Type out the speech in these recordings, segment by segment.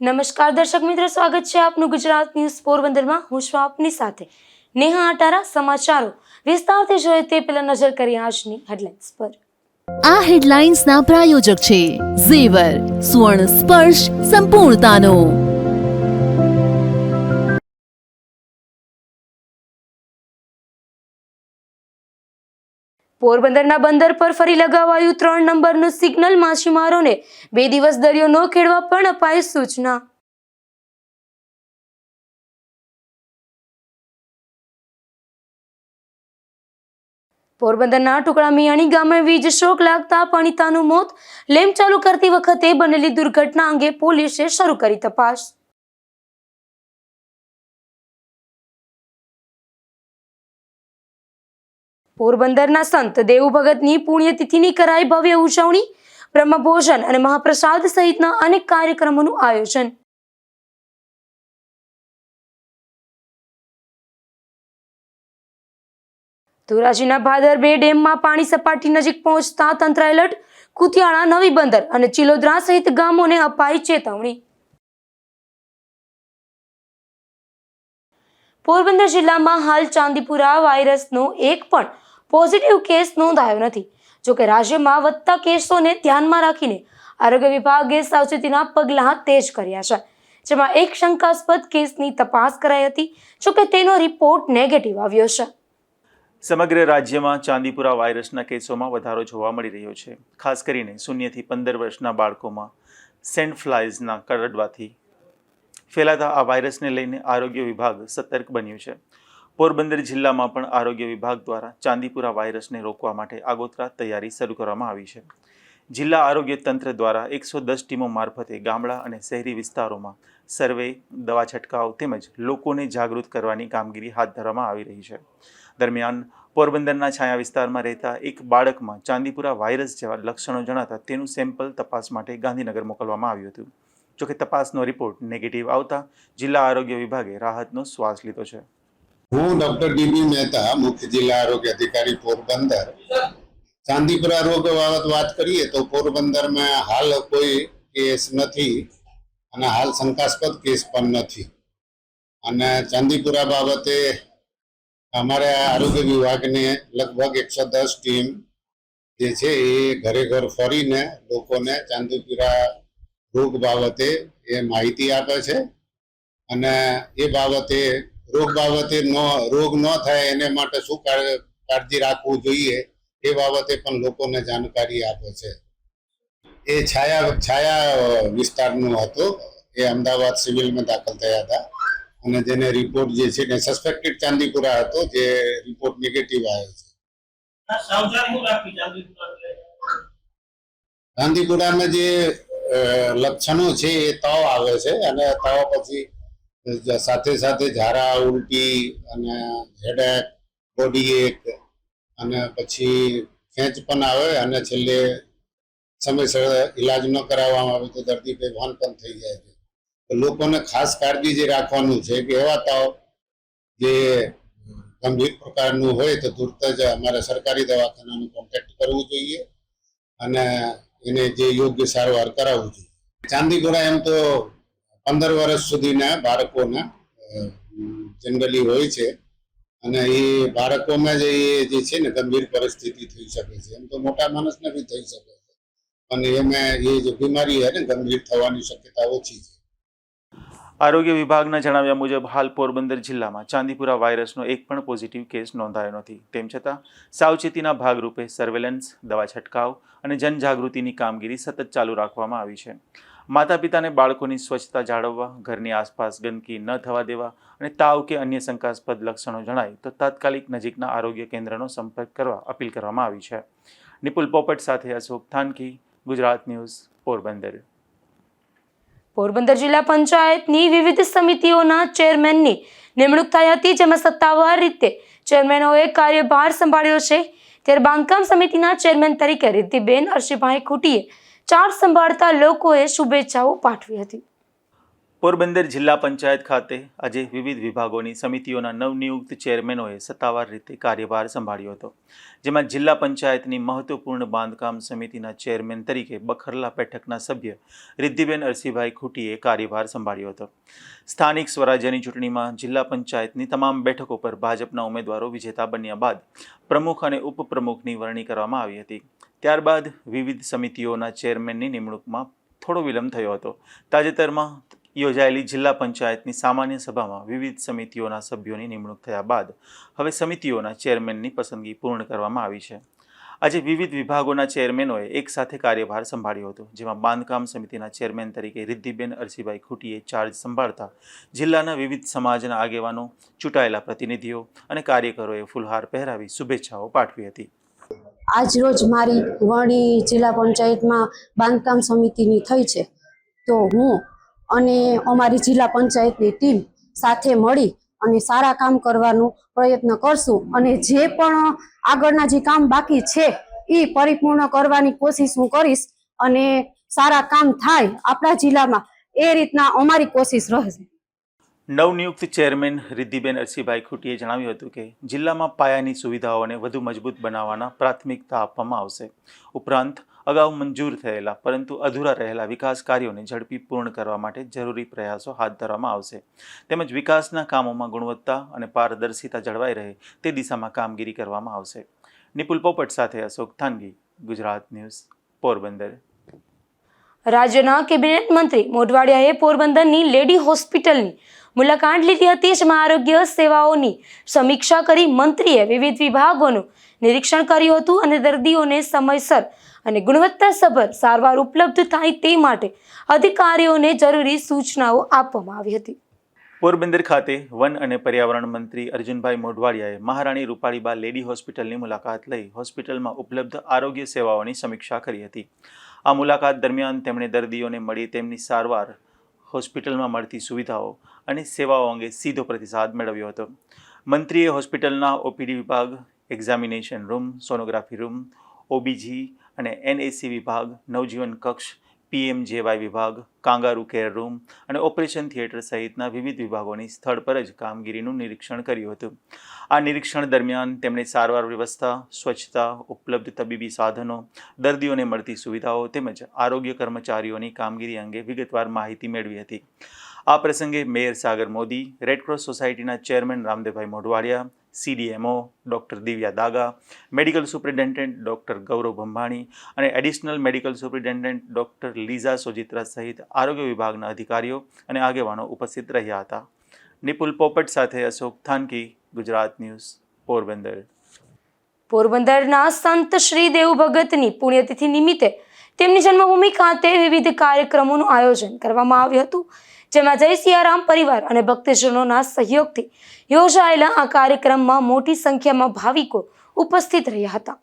નમસ્કાર દર્શક મિત્રો, સ્વાગત છે આપનું ગુજરાત ન્યૂઝ પોરબંદરમાં। હું છું આપની સાથે નેહા આટારા। સમાચારો વિસ્તારથી જોઈએ તે પહેલા નજર કરીએ આજની હેડલાઇન્સ પર। આ હેડલાઇન્સના પ્રાયોજક છે ઝેવર, સુવર્ણ સ્પર્શ સંપૂર્ણતાનો। પોરબંદરના બંદર પર ફરી લગાવાયું 3 નંબરનું સિગ્નલ। માછીમારોને 2 દિવસ દરિયો ન ખેડવા પણ અપાઈ સૂચના। પોરબંદરના ટુકડા મિયાણી ગામે વીજ શોક લાગતા પણિતાનું મોત। લેમ્પ ચાલુ કરતી વખતે બનેલી દુર્ઘટના અંગે પોલીસે શરૂ કરી તપાસ। પોરબંદરના સંત દેવ ભગતની પુણ્યતિથિની કરાઈ ભવ્ય ઉજવણી। બ્રહ્મભોજન અને મહાપ્રસાદ સહિતના અનેક કાર્યક્રમોનું આયોજન। ધોરાજીના ભાદર 2 ડેમમાં પાણી સપાટી નજીક પહોંચતા તંત્ર એલર્ટ। કુતિયાણા, નવી બંદર અને ચિલોદરા સહિત ગામોને અપાઈ ચેતવણી। પોરબંદર જિલ્લામાં હાલ ચાંદીપુરા વાયરસનો એક પણ પોઝિટિવ કેસ નોંધાયો નથી। જોકે રાજ્યમાં વધતા કેસોને ધ્યાનમાં રાખીને આરોગ્ય વિભાગે સાવચેતીના પગલાં તેજ કર્યા છે, જેમાં એક શંકાસ્પદ કેસની તપાસ કરાઈ હતી। જોકે તેનો રિપોર્ટ નેગેટિવ આવ્યો છે। સમગ્ર રાજ્યમાં ચાંદીપુરા વાયરસના કેસોમાં વધારો જોવા મળી રહ્યો છે। ખાસ કરીને 0 થી 15 વર્ષના બાળકોમાં સેન્ડ ફ્લાઇઝના કરડવાથી ફેલાતા આ વાયરસને લઈને આરોગ્ય વિભાગ સતર્ક બન્યું છે। પોરબંદર જિલ્લામાં પણ આરોગ્ય વિભાગ દ્વારા ચાંદીપુરા વાયરસને રોકવા માટે આગોતરા તૈયારી શરૂ કરવામાં આવી છે। જિલ્લા આરોગ્ય તંત્ર દ્વારા 110 ટીમો મારફતે ગામડા અને શહેરી વિસ્તારોમાં સર્વે, દવા છંટકાવ તેમજ લોકોને જાગૃત કરવાની કામગીરી હાથ ધરવામાં આવી રહી છે। દરમિયાન પોરબંદરના છાયા વિસ્તારમાં રહેતા એક બાળકમાં ચાંદીપુરા વાયરસ જેવા લક્ષણો જણાતા તેનું સેમ્પલ તપાસ માટે ગાંધીનગર મોકલવામાં આવ્યું હતું। જોકે તપાસનો રિપોર્ટ નેગેટિવ આવતા જિલ્લા આરોગ્ય વિભાગે રાહતનો શ્વાસ લીધો છે। હું ડોક્ટર ડીબી મહેતા, મુખ્ય જિલ્લા આરોગ્ય અધિકારી પોરબંદર। ચાંદીપુરા રોગ બાબત વાત કરીએ તો પોરબંદરમાં હાલ કોઈ કેસ નથી અને હાલ શંકાસ્પદ કેસ પણ નથી। અને ચાંદીપુરા બાબતે અમારે આરોગ્ય વિભાગને લગભગ 110 ટીમ જે છે એ ઘરે ઘર ફરીને લોકોને ચાંદીપુરા રોગ બાબતે એ માહિતી આપે છે અને એ બાબતે રોગ બાબતે રોગ ન થાય એને માટે શું કાળજી રાખવું જોઈએ એ બાબતે પણ લોકોને જાણકારી આપે છે। એ છાયા વિસ્તારનું હતું। એ અમદાવાદ સિવિલમાં દાખલ થયા હતા અને જેને રિપોર્ટ જે છે ને સસ્પેક્ટેડ ચાંદીપુરા હતો, જે રિપોર્ટ નેગેટિવ આવ્યો છે। ચાંદીપુરામાં જે લક્ષણો છે એ તાવ આવે છે અને તાવ પછી સાથે સાથે ઝાડા, ઉલટી અને હેડેક, બોડી એક અને પછી ખેંચ પણ આવે અને છેલ્લે સમયસર ઈલાજ ન કરાવવામાં આવે તો દર્દી બેભાન પણ થઈ જાય છે। તો લોકોને ખાસ કાળજી જે રાખવાનું છે કે એવા તાવ જે ગંભીર પ્રકારનું હોય તો તુરત જ અમારે સરકારી દવાખાનાનો કોન્ટેક્ટ કરવું જોઈએ અને એને જે યોગ્ય સારવાર કરાવવું જોઈએ। ચાંદીપુરા એમ તો 15 વર્ષ સુધીના બાળકોના જનરલી હોય છે અને એ બાળકોમાં જે છે ને ગંભીર પરિસ્થિતિ થઈ શકે છે। એમ તો મોટા માણસને બી થઈ શકે છે અને એમાં એ જે બીમારી છે ને ગંભીર થવાની શક્યતા ઓછી છે। આરોગ્ય વિભાગના જણાવ્યા મુજબ હાલ પોરબંદર જિલ્લામાં ચાંદીપુરા વાયરસનો એક પણ પોઝિટિવ કેસ નોંધાયો નથી। તેમ છતાં સાવચેતીના ભાગરૂપે સર્વેલન્સ, દવા છંટકાવ અને જનજાગૃતિની કામગીરી સતત ચાલુ રાખવામાં આવી છે। માતા પિતાને બાળકોની સ્વચ્છતા જાળવવા, ઘરની આસપાસ ગંદકી ન થવા દેવા અને તાવ કે અન્ય શંકાસ્પદ લક્ષણો જણાય તો તાત્કાલિક નજીકના આરોગ્ય કેન્દ્રનો સંપર્ક કરવા અપીલ કરવામાં આવી છે। નિપુલ પોપટ સાથે અશોક થાનકી, ગુજરાત ન્યૂઝ, પોરબંદર। પોરબંદર જિલ્લા પંચાયતની વિવિધ સમિતિઓના ચેરમેનની નિમણૂક થઈ હતી, જેમાં સત્તાવાર રીતે ચેરમેનોએ કાર્યભાર સંભાળ્યો છે। ત્યારે બાંધકામ સમિતિના ચેરમેન તરીકે રિદ્ધિબેન અરશીભાઈ ખૂટીએ ચાર્જ સંભાળતા લોકોએ શુભેચ્છાઓ પાઠવી હતી। પોરબંદર જિલ્લા પંચાયત ખાતે આજે વિવિધ વિભાગોની સમિતિઓના નવનિયુક્ત ચેરમેનોએ સત્તાવાર રીતે કાર્યભાર સંભાળ્યો હતો, જેમાં જિલ્લા પંચાયતની મહત્વપૂર્ણ બાંધકામ સમિતિના ચેરમેન તરીકે બખરલા બેઠકના સભ્ય રિદ્ધિબેન અરસીભાઈ ખૂટીએ કાર્યભાર સંભાળ્યો હતો. સ્થાનિક સ્વરાજ્યની ચૂંટણીમાં જિલ્લા પંચાયતની તમામ બેઠકો પર ભાજપના ઉમેદવારો વિજેતા બન્યા બાદ પ્રમુખ અને ઉપપ્રમુખની વરણી કરવામાં આવી હતી. ત્યારબાદ વિવિધ સમિતિઓના ચેરમેનની નિમણૂકમાં થોડો વિલંબ થયો હતો. તાજેતરમાં યોજાયેલી જિલ્લા પંચાયતની સામાન્ય સભામાં વિવિધ સમિતિઓના સભ્યોની નિમણૂક થયા બાદ હવે સમિતિઓના ચેરમેનની પસંદગી પૂર્ણ કરવામાં આવી છે. આજે વિવિધ વિભાગોના ચેરમેનોએ એક સાથે કાર્યભાર સંભાળ્યો હતો, જેમાં બાંધકામ સમિતિના ચેરમેન તરીકે રિદ્ધિબેન અરસીભાઈ ખૂટીએ ચાર્જ સંભાળતા જિલ્લાના વિવિધ સમાજના આગેવાનો, ચૂંટાયેલા પ્રતિનિધિઓ અને કાર્યકરોએ ફૂલહાર પહેરાવી શુભેચ્છાઓ પાઠવી હતી. આજરોજ મારી વરણી જિલ્લા પંચાયતમાં બાંધકામ સમિતિની થઈ છે, તો હું અને અમારી જિલ્લા પંચાયતની ટીમ સાથે મળી અને સારા કામ કરવાનો પ્રયત્ન કરશું અને જે પણ આગળના જે કામ બાકી છે એ પરિપૂર્ણ કરવાની કોશિશ હું કરીશ અને સારા કામ થાય આપણા જિલ્લામાં એ રીતના અમારી કોશિશ રહેશે. નવનિયુક્ત ચેરમેન રિદ્ધિબેન અરસીભાઈ ખૂટીએ જણાવ્યું હતું કે જિલ્લામાં પાયાની સુવિધાઓને વધુ મજબૂત બનાવવાના પ્રાથમિકતા આપવામાં આવશે. ઉપરાંત અગાઉ મંજૂર થયેલા પરંતુ અધૂરા રહેલા વિકાસ કાર્યોને ઝડપી પૂર્ણ કરવા માટે જરૂરી પ્રયાસો હાથ ધરવામાં આવશે. તેમજ વિકાસના કામોમાં ગુણવત્તા અને પારદર્શિતા જળવાઈ રહે તે દિશામાં કામગીરી કરવામાં આવશે. નિપુલ પોપટ સાથે અશોક થાનગી, ગુજરાત ન્યૂઝ, પોરબંદર. રાજ્યના કેબિનેટ મંત્રી મોઢવાડિયાએ પોરબંદરની લેડી હોસ્પિટલની મુલાકાત લીધી હતી, જેમાં આરોગ્ય સેવાઓની સમીક્ષા કરી મંત્રીએ વિવિધ વિભાગોનું નિરીક્ષણ કર્યું હતું અને દર્દીઓને સમયસર અને ગુણવત્તાસભર સારવાર ઉપલબ્ધ થાય તે માટે અધિકારીઓને જરૂરી સૂચનાઓ આપવામાં આવી હતી. પોરબંદર ખાતે વન અને પર્યાવરણ મંત્રી અર્જુનભાઈ મોઢવાડિયાએ મહારાણી રૂપાળીબા લેડી હોસ્પિટલની મુલાકાત લઈ હોસ્પિટલમાં ઉપલબ્ધ આરોગ્ય સેવાઓની સમીક્ષા કરી હતી. આ મુલાકાત દરમિયાન તેમણે દર્દીઓને મળી તેમની સારવાર, હોસ્પિટલમાં મળતી સુવિધાઓ અને સેવાઓ અંગે સીધો પ્રતિસાદ મેળવ્યો હતો. મંત્રીએ હોસ્પિટલના ઓપીડી વિભાગ, એક્ઝામિનેશન રૂમ, સોનોગ્રાફી રૂમ, ઓબીજી અને એનએસી વિભાગ, નવજીવન કક્ષ, પીએમજેવાય વિભાગ, કાંગારૂ કેર રૂમ અને ઓપરેશન થિયેટર સહિતના વિવિધ વિભાગોની સ્થળ પર જ કામગીરીનું નિરીક્ષણ કર્યું હતું. આ નિરીક્ષણ દરમિયાન તેમણે સારવાર વ્યવસ્થા, સ્વચ્છતા, ઉપલબ્ધ તબીબી સાધનો, દર્દીઓને મળતી સુવિધાઓ તેમજ આરોગ્ય કર્મચારીઓની કામગીરી અંગે વિગતવાર માહિતી મેળવી હતી. આ પ્રસંગે મેયર સાગર મોદી, રેડક્રોસ સોસાયટીના chairman Ramdevbhai Modhwadia, CDMO doctor Divya Daga, medical superintendent doctor Gaurav Bhambhani અને additional medical superintendent doctor Liza Sojitra સહિત આરોગ્ય વિભાગના અધિકારીઓ અને આગેવાનો ઉપસ્થિત રહ્યા હતા. નિપુલ પોપટ સાથે અશોક થાનકી, ગુજરાત ન્યૂઝ, પોરબંદર. પોરબંદરના સંત શ્રી દેવ ભગતની પુણ્યતિથિ નિમિત્તે તેમની જન્મભૂમિ ખાતે વિવિધ કાર્યક્રમોનું આયોજન કરવામાં આવ્યું હતું, જેમાં જય સિયારામ પરિવાર અને ભક્તજનોના સહયોગથી યોજાયેલા આ કાર્યક્રમમાં મોટી સંખ્યામાં ભાવિકો ઉપસ્થિત રહ્યા હતા.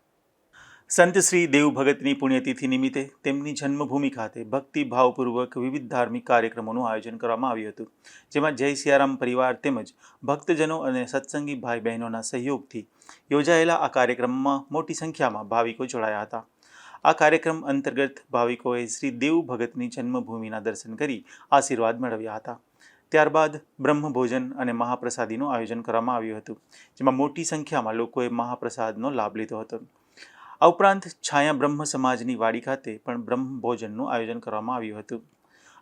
સંત શ્રી દેવ ભગતની પુણ્યતિથિ નિમિત્તે તેમની જન્મભૂમિ ખાતે ભક્તિભાવપૂર્વક વિવિધ ધાર્મિક કાર્યક્રમોનું આયોજન કરવામાં આવ્યું હતું, જેમાં જય સિયારામ પરિવાર તેમજ ભક્તજનો અને સત્સંગી ભાઈ બહેનોના સહયોગથી યોજાયેલા આ કાર્યક્રમમાં મોટી સંખ્યામાં ભાવિકો જોડાયા હતા. આ કાર્યક્રમ અંતર્ગત ભાવિકોએ શ્રી દેવ ભગતની જન્મભૂમિના દર્શન કરી આશીર્વાદ મેળવ્યા હતા. ત્યારબાદ બ્રહ્મભોજન અને મહાપ્રસાદીનું આયોજન કરવામાં આવ્યું હતું, જેમાં મોટી સંખ્યામાં લોકોએ મહાપ્રસાદનો લાભ લીધો હતો. આ ઉપરાંત છાયા બ્રહ્મ સમાજની વાડી ખાતે પણ બ્રહ્મભોજનનું આયોજન કરવામાં આવ્યું હતું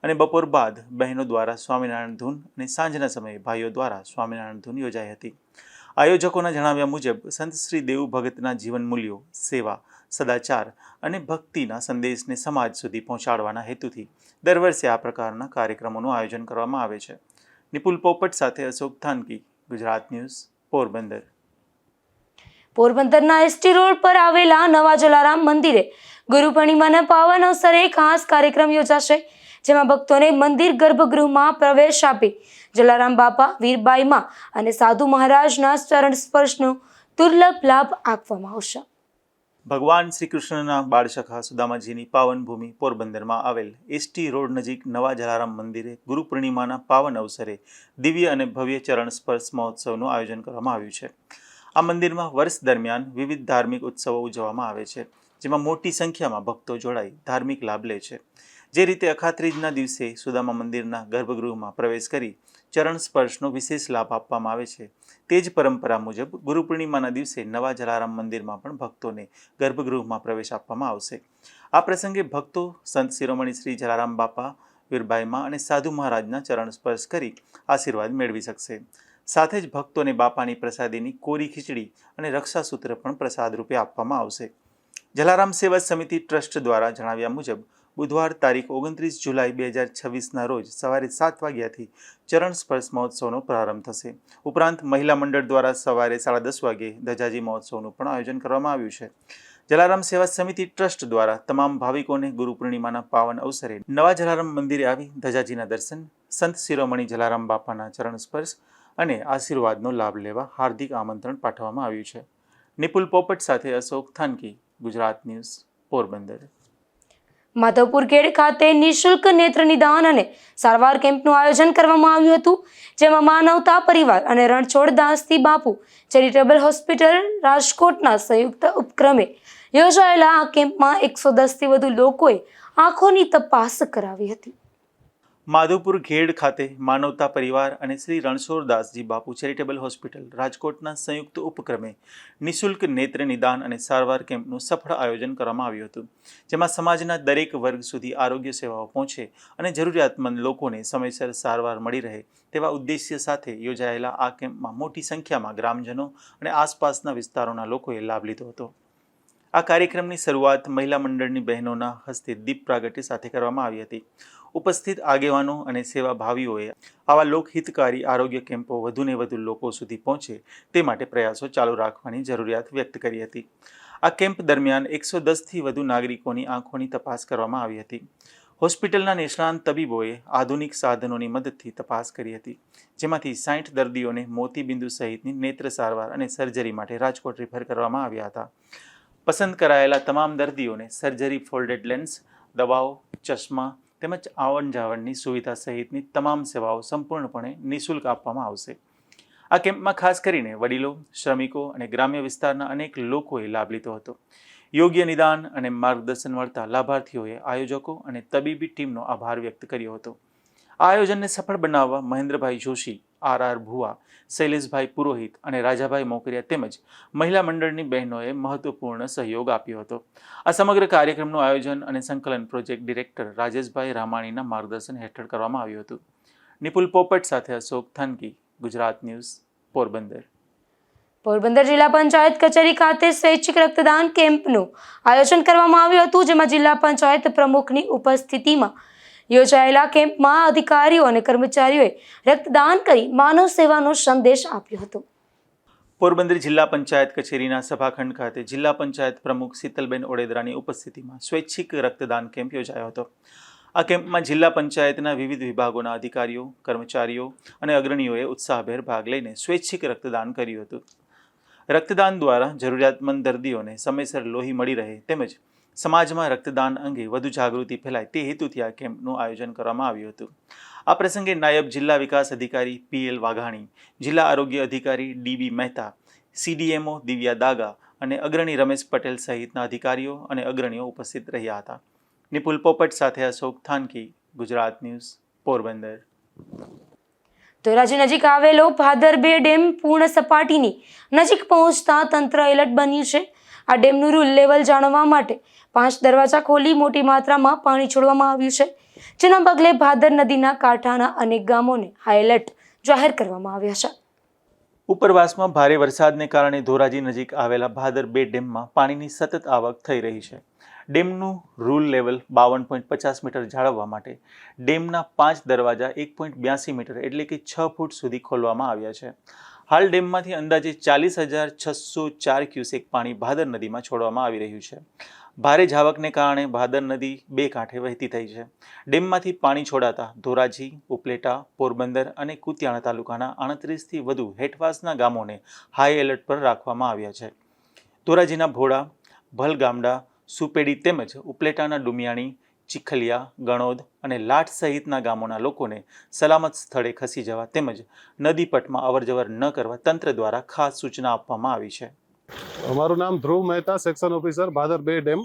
અને બપોર બાદ બહેનો દ્વારા સ્વામિનારાયણ ધૂન અને સાંજના સમયે ભાઈઓ દ્વારા સ્વામિનારાયણ ધૂન યોજાઈ હતી. આયોજકોના જણાવ્યા મુજબ સંત શ્રી દેવ ભગતના જીવન મૂલ્યો, સેવા, સદાચાર અને ભક્તિના સંદેશને સમાજ સુધી પહોંચાડવાના હેતુથી દર વર્ષે આ પ્રકારના કાર્યક્રમોનું આયોજન કરવામાં આવે છે. નિપુલ પોપટ સાથે અશોક થાનકી, ગુજરાત ન્યૂઝ, પોરબંદર. પોરબંદરના એસટી રોડ પર આવેલા નવા જલારામ મંદિરે ગુરુ પૂર્ણિમાના પાવન અવસરે ખાસ કાર્યક્રમ યોજાશે, જેમાં ભક્તોને મંદિર ગર્ભગૃહમાં પ્રવેશ આપી જલારામ બાપા, વીરબાઈમાં અને સાધુ મહારાજના ચરણ સ્પર્શનો દુર્લભ લાભ આપવામાં આવશે. ભગવાન શ્રી કૃષ્ણના બાળસખા સુદામાજીની પાવન ભૂમિ પોરબંદરમાં આવેલ એસટી રોડ નજીક નવા જલારામ મંદિરે ગુરુ પૂર્ણિમાના પાવન અવસરે દિવ્ય અને ભવ્ય ચરણ સ્પર્શ મહોત્સવનું આયોજન કરવામાં આવ્યું છે. આ મંદિરમાં વર્ષ દરમિયાન વિવિધ ધાર્મિક ઉત્સવો ઉજવવામાં આવે છે, જેમાં મોટી સંખ્યામાં ભક્તો જોડાઈ ધાર્મિક લાભ લે છે. જે રીતે અખાત્રીજના દિવસે સુદામા મંદિરના ગર્ભગૃહમાં પ્રવેશ કરી ચરણ સ્પર્શનો વિશેષ લાભ આપવામાં આવે છે, તે જ પરંપરા મુજબ ગુરુ પૂર્ણિમાના દિવસે નવા જલારામ મંદિરમાં પણ ભક્તોને ગર્ભગૃહમાં પ્રવેશ આપવામાં આવશે. આ પ્રસંગે ભક્તો સંત શિરોમણી શ્રી જલારામ બાપા, વીરબાઈમાં અને સાધુ મહારાજના ચરણ સ્પર્શ કરી આશીર્વાદ મેળવી શકશે. સાથે જ ભક્તોને બાપાની પ્રસાદીની કોરી ખીચડી અને રક્ષાસૂત્ર પણ પ્રસાદ રૂપે આપવામાં આવશે. જલારામ સેવા સમિતિ ટ્રસ્ટ દ્વારા જણાવ્યા મુજબ બુધવાર તારીખ 29 જુલાઈ 2026ના રોજ સવારે 7 વાગ્યાથી ચરણ સ્પર્શ મહોત્સવનો પ્રારંભ થશે. ઉપરાંત મહિલા મંડળ દ્વારા સવારે 10:30 વાગ્યે ધજાજી મહોત્સવનું પણ આયોજન કરવામાં આવ્યું છે. જલારામ સેવા સમિતિ ટ્રસ્ટ દ્વારા તમામ ભાવિકોને ગુરુ પૂર્ણિમાના પાવન અવસરે નવા જલારામ મંદિરે આવી ધજાજીના દર્શન, સંત શિરોમણી જલારામ બાપાના ચરણ સ્પર્શ અને આશીર્વાદનો લાભ લેવા હાર્દિક આમંત્રણ પાઠવવામાં આવ્યું છે. નિપુલ પોપટ સાથે અશોક થાનકી, ગુજરાત ન્યૂઝ, પોરબંદર. માધવપુર ખેડ ખાતે નિઃશુલ્ક નેત્ર નિદાન અને સારવાર કેમ્પનું આયોજન કરવામાં આવ્યું હતું, જેમાં માનવતા પરિવાર અને રણછોડ દાસથી બાપુ ચેરિટેબલ હોસ્પિટલ રાજકોટના સંયુક્ત ઉપક્રમે યોજાયેલા આ કેમ્પમાં 110થી વધુ લોકોએ આંખોની તપાસ કરાવી હતી. માધવપુર ખેડ ખાતે માનવતા પરિવાર અને શ્રી રણછોડદાસજી બાપુ ચેરિટેબલ હોસ્પિટલ રાજકોટના સંયુક્ત ઉપક્રમે નિઃશુલ્ક નેત્ર નિદાન અને સારવાર કેમ્પનું સફળ આયોજન કરવામાં આવ્યું હતું, જેમાં સમાજના દરેક વર્ગ સુધી આરોગ્ય સેવાઓ પહોંચે અને જરૂરિયાતમંદ લોકોને સમયસર સારવાર મળી રહે તેવા ઉદ્દેશ્ય સાથે યોજાયેલા આ કેમ્પમાં મોટી સંખ્યામાં ગ્રામજનો અને આસપાસના વિસ્તારોના લોકોએ લાભ લીધો હતો. આ કાર્યક્રમની શરૂઆત મહિલા મંડળની બહેનોના હસ્તે દીપ પ્રાગટ્ય સાથે કરવામાં આવી હતી. ઉપસ્થિત આગેવાનો અને સેવાભાવીઓએ આવા લોકહિતકારી આરોગ્ય કેમ્પો વધુને વધુ લોકો સુધી પહોંચે તે માટે પ્રયાસો ચાલુ રાખવાની જરૂરિયાત વ્યક્ત કરી હતી. આ કેમ્પ દરમિયાન 110થી વધુ નાગરિકોની આંખોની તપાસ કરવામાં આવી હતી. હોસ્પિટલના નિષ્ણાંત તબીબોએ આધુનિક સાધનોની મદદથી તપાસ કરી હતી, જેમાંથી 60 દર્દીઓને મોતીબિંદુ સહિતની નેત્ર સારવાર અને સર્જરી માટે રાજકોટ રિફર કરવામાં આવ્યા હતા. પસંદ કરાયેલા તમામ દર્દીઓને સર્જરી, ફોલ્ડેડ લેન્સ, દવાઓ, ચશ્મા તેમજ આવન જાવનની સુવિધા સહિતની તમામ સેવાઓ સંપૂર્ણપણે નિઃશુલ્ક આપવામાં આવશે. આ કેમ્પમાં ખાસ કરીને વડીલો, શ્રમિકો અને ગ્રામ્ય વિસ્તારના અનેક લોકોએ લાભ લીધો હતો. યોગ્ય નિદાન અને માર્ગદર્શન મળતા લાભાર્થીઓએ આયોજકો અને તબીબી ટીમનો આભાર વ્યક્ત કર્યો હતો. આ આયોજનને સફળ બનાવવા મહેન્દ્રભાઈ જોશી, RR ભુવા, શૈલેષભાઈ પુરોહિત અને રાજાભાઈ મોકરિયા તેમજ મહિલા મંડળની બહેનોએ મહત્વપૂર્ણ સહયોગ આપ્યો હતો. આ સમગ્ર કાર્યક્રમનું આયોજન અને સંકલન પ્રોજેક્ટ ડિરેક્ટર રાજેશભાઈ રામાણીના માર્ગદર્શન હેઠળ કરવામાં આવ્યું હતું. નિપુલ પોપટ સાથે અશોક થાનકી, ગુજરાત ન્યૂઝ, પોરબંદર. પોરબંદર જિલ્લા પંચાયત કચેરી ખાતે સ્વૈચ્છિક રક્તદાન કેમ્પનું આયોજન કરવામાં આવ્યું હતું, જેમાં જિલ્લા પંચાયત પ્રમુખની ઉપસ્થિતિમાં યોજાયેલા કેમ્પમાં અધિકારીઓ અને કર્મચારીઓએ રક્તદાન કરી માનવ સેવાનો સંદેશ આપ્યો હતો. પોરબંદર જિલ્લા પંચાયત કચેરીના સભાખંડ ખાતે જિલ્લા પંચાયત પ્રમુખ શીતલબેન ઓડેદરાની ઉપસ્થિતિમાં સ્વૈચ્છિક રક્તદાન કેમ્પ યોજાયો હતો. આ કેમ્પમાં જિલ્લા પંચાયતના વિવિધ વિભાગોના અધિકારીઓ, કર્મચારીઓ અને અગ્રણીઓએ ઉત્સાહભેર ભાગ લઈને સ્વૈચ્છિક રક્તદાન કર્યું હતું. રક્તદાન દ્વારા જરૂરિયાતમંદ દર્દીઓને સમયસર લોહી મળી રહે તેમજ સમાજમાં રક્તદાન અંગે વધુ જાગૃતિ ફેલાય તે હેતુથી આ કેમ્પનું આયોજન કરવામાં આવ્યું હતું. આ પ્રસંગે નાયબ જિલ્લા વિકાસ અધિકારી PL વાઘાણી, જિલ્લા આરોગ્ય અધિકારી DB મહેતા, CDMO દિવ્યા દાગા અને અગ્રણી રમેશ પટેલ સહિતના અધિકારીઓ અને અગ્રણીઓ ઉપસ્થિત રહ્યા હતા. નિપુલ પોપટ સાથે અશોક થાનકી, ગુજરાત ન્યૂઝ, પોરબંદર. ધોરાજી નજીક આવેલો ભાદર 2 ડેમ પૂર્ણ સપાટીની નજીક પહોંચતા તંત્ર એલર્ટ બન્યું છે. આ ડેમનું રૂલ લેવલ જાણવા માટે 5 દરવાજા ખોલી મોટી માત્રામાં પાણી છોડવામાં આવ્યું છે, જેના પગલે ભાદર નદીના કાંઠાના અનેક ગામોને હાઈ એલર્ટ જાહેર કરવામાં આવ્યા છે. ઉપરવાસમાં ભારે વરસાદને કારણે ધોરાજી નજીક આવેલા ભાદર 2 ડેમમાં પાણીની સતત આવક થઈ રહી છે. ડેમનું રૂલ લેવલ 52.50 મીટર જાળવવા માટે ડેમના 5 દરવાજા 1.82 મીટર એટલે કે 6 ફૂટ સુધી ખોલવામાં આવ્યા છે. હાલ ડેમમાંથી અંદાજે 40,604 ક્યુસેક પાણી ભાદર નદીમાં છોડવામાં આવી રહ્યું છે. ભારે જાવકને કારણે ભાદર નદી 2 કાંઠે વહેતી થઈ છે. ડેમમાંથી પાણી છોડાતા ધોરાજી, ઉપલેટા, પોરબંદર અને કુતિયાણા તાલુકાના 38થી વધુ હેઠવાસના ગામોને હાઈ એલર્ટ પર રાખવામાં આવ્યા છે. ધોરાજીના ભોળા, ભલગામડા, સુપેડી તેમજ ઉપલેટાના ડુમિયાણી, ચીખલિયા, ગણોદ અને લાઠ સહિતના ગામોના લોકોને સલામત સ્થળે ખસી જવા તેમજ નદી પટમાં અવરજવર ન કરવા તંત્ર દ્વારા ખાસ સૂચના આપવામાં આવી છે. અમારું નામ Dhruv Mehta, section officer Bhadar 2 dam.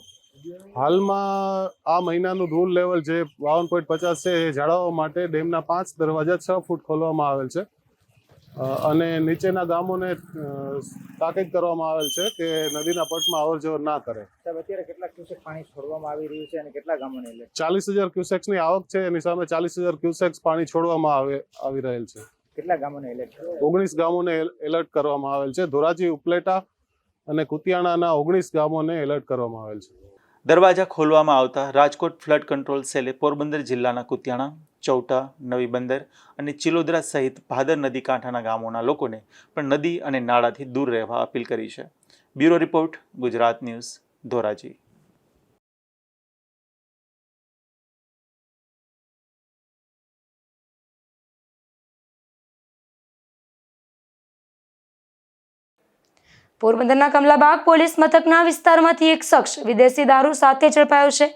હાલમાં આ મહિનાનું રૂલ લેવલ જે 52.50 છે એ જાળવવા માટે ડેમના 5 દરવાજા 6 ફૂટ ખોલવામાં આવેલ છે અને નીચેના ગામોને તાકીદ કરવામાં આવેલ છે કે નદીના પટમાં અવર જવર ના કરે. સાહેબ, અત્યારે કેટલા ક્યુસેક પાણી છોડવામાં આવી રહ્યું છે અને કેટલા ગામોને એટલે 40,000 ક્યુસેક્સની આવક છે, એની સામે 40,000 ક્યુસેક્સ પાણી છોડવામાં આવી રહેલ છે. કેટલા ગામોને એલર્ટ 19 ગામોને એલર્ટ કરવામાં આવેલ છે. ધોરાજી, ઉપલેટા અને કુતિયાણાના 19 ગામોને એલર્ટ કરવામાં આવેલ છે. દરવાજા ખોલવામાં આવતા રાજકોટ ફ્લડ કંટ્રોલ સેલે પોરબંદર જિલ્લાના કુતિયાણા, ચૌટા, નવી બંદર અને ચિલોદરા સહિત ભાદર નદી કાંઠાના ગામોના લોકોને પણ નદી અને નાળાથી દૂર રહેવા અપીલ કરી છે. Bureau report, Gujarat news, Dhoraji. પોરબંદરના કમલાબાગ પોલીસ મથકના વિસ્તારમાંથી એક શખ્સ વિદેશી દારૂ સાથે ઝડપાયો છે,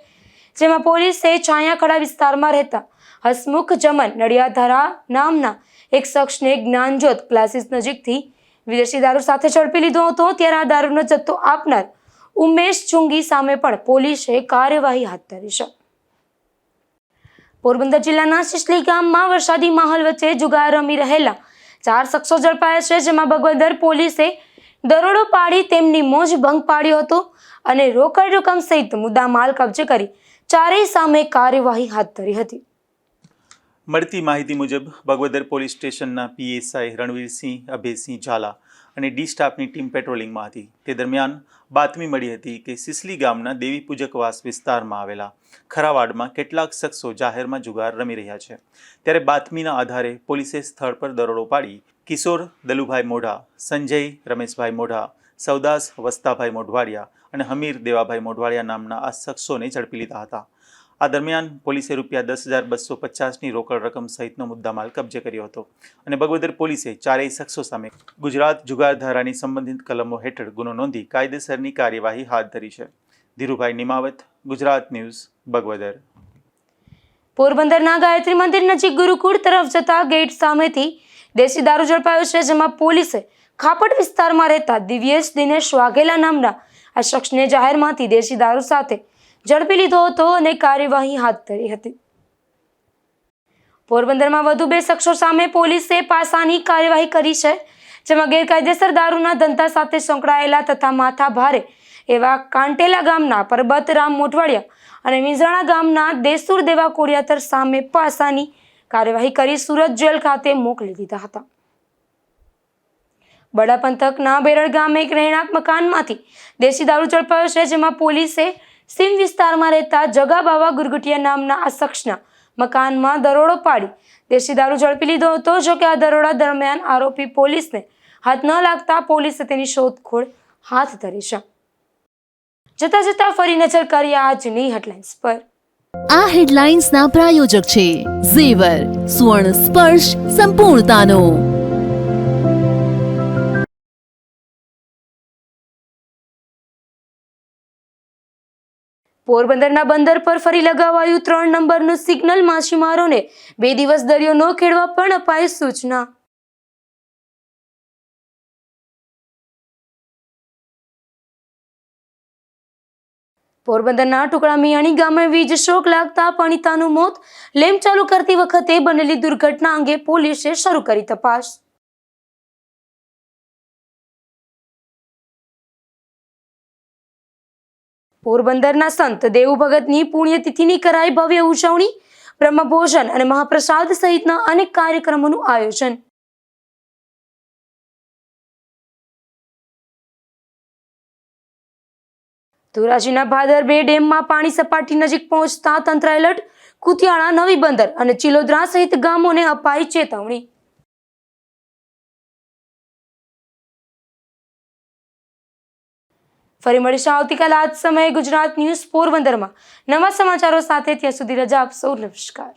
જેમાં પોલીસે છાયાખડા વિસ્તારમાં રહેતા હસમુખ જમન નડિયાધારા નામના એક શખ્સને જ્ઞાનજ્યોત ક્લાસીસ નજીકથી વિદેશી દારૂ સાથે ઝડપી લીધો હતો. ત્યારે આ દારૂનો જથ્થો આપનાર ઉમેશ ચુંગી સામે પણ પોલીસે કાર્યવાહી હાથ ધરી છે. પોરબંદર જિલ્લાના સિસલી ગામમાં વરસાદી માહોલ વચ્ચે જુગાર રમી રહેલા 4 શખ્સો ઝડપાયા છે, જેમાં બગવદર પોલીસે દરોડો પાડી તેમની મોજ ભંગ પાડ્યો હતો અને રોકડ રકમ સહિત મુદ્દામાલ કબજે કરી ચારેય સામે કાર્યવાહી હાથ ધરી હતી. મળતી માહિતી મુજબ બગવદર પોલીસ સ્ટેશનના પીએસઆઈ રણવીરસિંહ અભયસિંહ ઝાલા અને ડી સ્ટાફની ટીમ પેટ્રોલિંગમાં હતી. તે દરમિયાન બાતમી મળી હતી કે સિસલી ગામના દેવી પૂજકવાસ વિસ્તારમાં આવેલા ખરાવાડમાં કેટલાક શખ્સો જાહેરમાં જુગાર રમી રહ્યા છે. ત્યારે બાતમીના આધારે પોલીસે સ્થળ પર દરોડો પાડી કિશોર દલુભાઈ મોઢા, સંજય રમેશભાઈ મોઢા, સૌદાસ વસ્તાભાઈ મોઢવાડિયા અને હમીર દેવાભાઈ મોઢવાડિયા નામના આ શખ્સોને ઝડપી લીધા હતા. આ દરમિયાન પોલીસે ₹10,250ની રોકડ રકમ સહિતનો મુદ્દામાલ કબજે કર્યો હતો અને બગવદર પોલીસે ચારેય શખ્સો સામે ગુજરાત જુગાર ધારાની સંબંધિત કલમો હેઠળ ગુનો નોંધી કાયદેસરની કાર્યવાહી હાથ ધરી છે. ધીરુભાઈ નિમાવત, ગુજરાત ન્યૂઝ, બગવદર. પોરબંદરના ગાયત્રી મંદિર નજીક ગુરુકુળ તરફ જતા ગેટ સામેથી દેશી દારૂ ઝડપાયો છે, જેમાં પોલીસે ખાપટ વિસ્તારમાં રહેતા દિવ્યેશ દિનેશ વાઘેલા નામના આ શખ્સને જાહેરમાંથી દેશી દારૂ સાથે ઝડપી લીધો હતો અને કાર્યવાહી હાથ ધરી હતી. પોરબંદરમાં વધુ 2 શખ્સો સામે પોલીસે પાસાની કાર્યવાહી કરી છે, જેમાં ગેરકાયદેસર દારૂના ધંધા સાથે સંકળાયેલા તથા માથા ભારે એવા કાંટેલા ગામના પરબત રામ મોઢવાડિયા અને મિંજરાણા ગામના દેસુર દેવા કોડિયાતર સામે પાસાની કાર્યવાહી કરી સુરત જેલ ખાતે મોકલી દીધા હતા. બડા પંથકના બેરડ ગામે એક રહેણાંક મકાનમાંથી દેશી દારૂ ઝડપાયો છે, જેમાં પોલીસે સીમ વિસ્તારમાં રહેતા જગાબાવા ગુરગુટિયા નામના આ શખ્સના મકાનમાં દરોડો પાડી દેશી દારૂ ઝડપી લીધો હતો. જો કે આ દરોડા દરમિયાન આરોપી પોલીસને હાથ ન લાગતા પોલીસે તેની શોધખોળ હાથ ધરી છે. જતા જતા ફરી નજર કરીએ આજની હેડલાઇન્સ પર. આ હેડલાઇન્સના પ્રાયોજક છે ઝેવર, સુવર્ણ સ્પર્શ સંપૂર્ણતાનો. પોરબંદરના બંદર પર ફરી લગાવાયું 3 નંબરનું સિગ્નલ. માછીમારોને 2 દિવસ દરિયો ન ખેડવા પણ અપાઈ સૂચના. પોરબંદરના ટુકડા મિયાણી ગામે વીજ શોક લાગતા પણિતાનું મોત. લેમ્પ ચાલુ કરતી વખતે બનેલી દુર્ઘટના અંગે પોલીસે શરૂ કરી તપાસ. પોરબંદરના સંત દેવ ભગતની પુણ્યતિથિની કરાઈ ભવ્ય ઉજવણી. બ્રહ્મભોજન અને મહાપ્રસાદ સહિતના અનેક કાર્યક્રમોનું આયોજન. ધોરાજીના ભાદર 2 ડેમમાં પાણી સપાટી નજીક પહોંચતા તંત્ર એલર્ટ. કુતિયાણા, નવી બંદર અને ચિલોદરા સહિત ગામોને અપાઈ ચેતવણી. ફરી મળીશું આવતીકાલે આ જ સમયે ગુજરાત ન્યૂઝ પોરબંદરમાં નવા સમાચારો સાથે. ત્યાં સુધી રજા આપશો. નમસ્કાર.